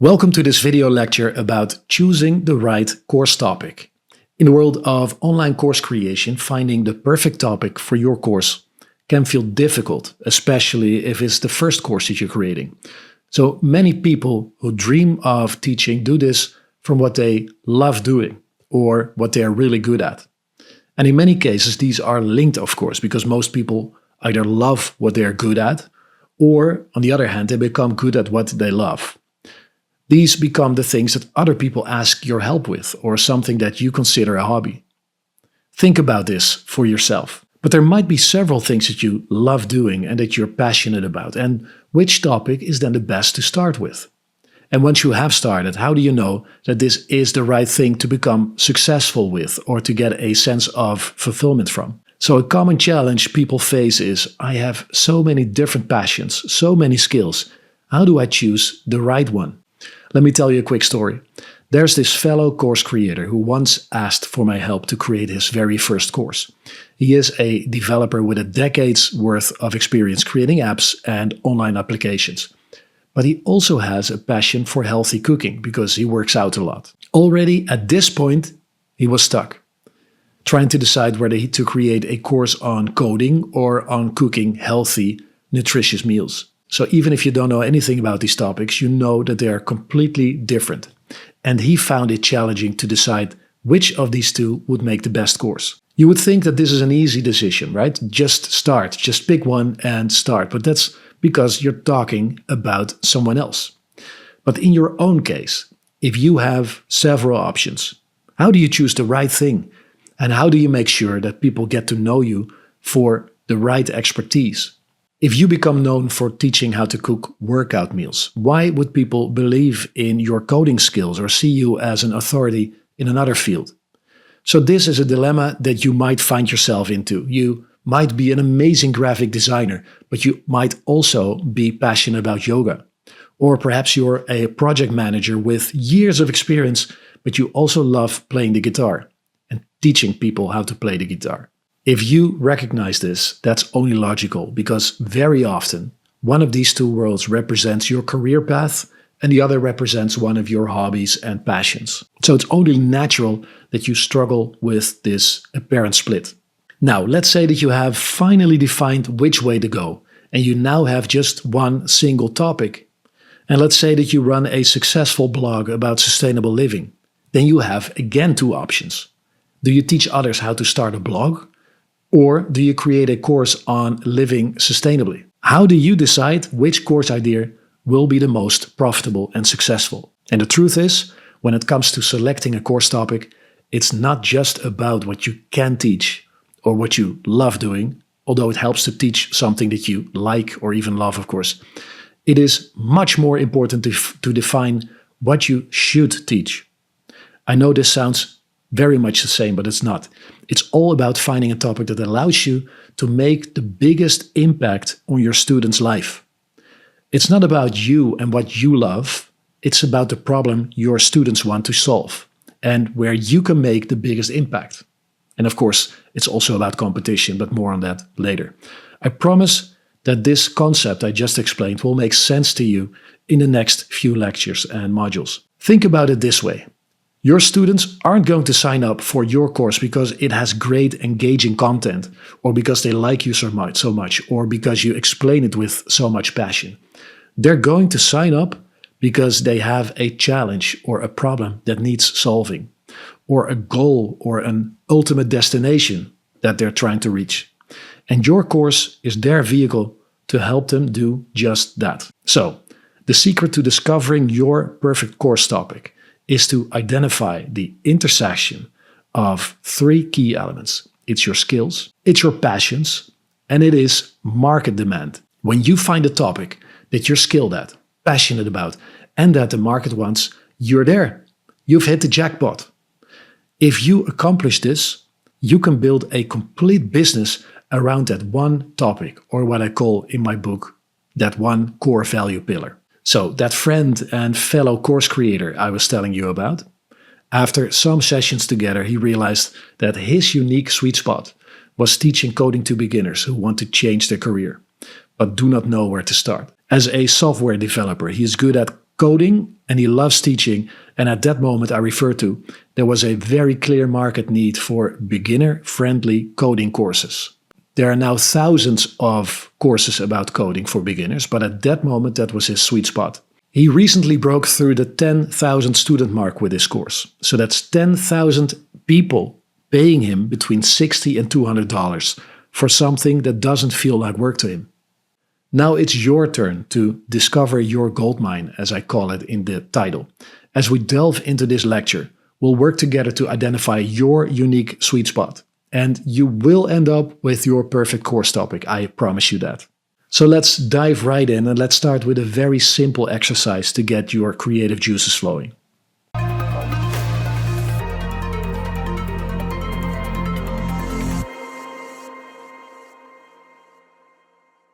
Welcome to this video lecture about choosing the right course topic. In the world of online course creation, finding the perfect topic for your course can feel difficult, especially if it's the first course that you're creating. So many people who dream of teaching do this from what they love doing or what they are really good at. And in many cases, these are linked, of course, because most people either love what they are good at, or on the other hand, they become good at what they love. These become the things that other people ask your help with, or something that you consider a hobby. Think about this for yourself. But there might be several things that you love doing and that you're passionate about, and which topic is then the best to start with? And once you have started, how do you know that this is the right thing to become successful with or to get a sense of fulfillment from? So a common challenge people face is, I have so many different passions, so many skills. How do I choose the right one? Let me tell you a quick story. There's this fellow course creator who once asked for my help to create his very first course. He is a developer with a decade's worth of experience creating apps and online applications. But he also has a passion for healthy cooking because he works out a lot. Already at this point, he was stuck, trying to decide whether to create a course on coding or on cooking healthy, nutritious meals. So even if you don't know anything about these topics, you know that they are completely different. And he found it challenging to decide which of these two would make the best course. You would think that this is an easy decision, right? Just start, just pick one and start. But that's because you're talking about someone else. But in your own case, if you have several options, how do you choose the right thing? And how do you make sure that people get to know you for the right expertise? If you become known for teaching how to cook workout meals, why would people believe in your coding skills or see you as an authority in another field? So this is a dilemma that you might find yourself into. You might be an amazing graphic designer, but you might also be passionate about yoga. Or perhaps you're a project manager with years of experience, but you also love playing the guitar and teaching people how to play the guitar. If you recognize this, that's only logical, because very often one of these two worlds represents your career path and the other represents one of your hobbies and passions. So it's only natural that you struggle with this apparent split. Now, let's say that you have finally defined which way to go and you now have just one single topic. And let's say that you run a successful blog about sustainable living. Then you have again two options. Do you teach others how to start a blog? Or do you create a course on living sustainably? How do you decide which course idea will be the most profitable and successful? And the truth is, when it comes to selecting a course topic, it's not just about what you can teach or what you love doing, although it helps to teach something that you like or even love, of course. It is much more important to define what you should teach. I know this sounds very much the same, but it's not. It's all about finding a topic that allows you to make the biggest impact on your student's life. It's not about you and what you love. It's about the problem your students want to solve and where you can make the biggest impact. And of course, it's also about competition, but more on that later. I promise that this concept I just explained will make sense to you in the next few lectures and modules. Think about it this way. Your students aren't going to sign up for your course because it has great engaging content, or because they like you so much, or because you explain it with so much passion. They're going to sign up because they have a challenge or a problem that needs solving, or a goal or an ultimate destination that they're trying to reach. And your course is their vehicle to help them do just that. So, the secret to discovering your perfect course topic is to identify the intersection of three key elements. It's your skills, it's your passions, and it is market demand. When you find a topic that you're skilled at, passionate about, and that the market wants, you're there. You've hit the jackpot. If you accomplish this, you can build a complete business around that one topic, or what I call in my book, that one core value pillar. So that friend and fellow course creator I was telling you about, after some sessions together, he realized that his unique sweet spot was teaching coding to beginners who want to change their career, but do not know where to start. As a software developer, he is good at coding and he loves teaching. And at that moment I refer to, there was a very clear market need for beginner-friendly coding courses. There are now thousands of courses about coding for beginners, but at that moment that was his sweet spot. He recently broke through the 10,000 student mark with his course. So that's 10,000 people paying him between $60 and $200 for something that doesn't feel like work to him. Now it's your turn to discover your goldmine, as I call it in the title. As we delve into this lecture, we'll work together to identify your unique sweet spot. And you will end up with your perfect course topic, I promise you that. So let's dive right in and let's start with a very simple exercise to get your creative juices flowing.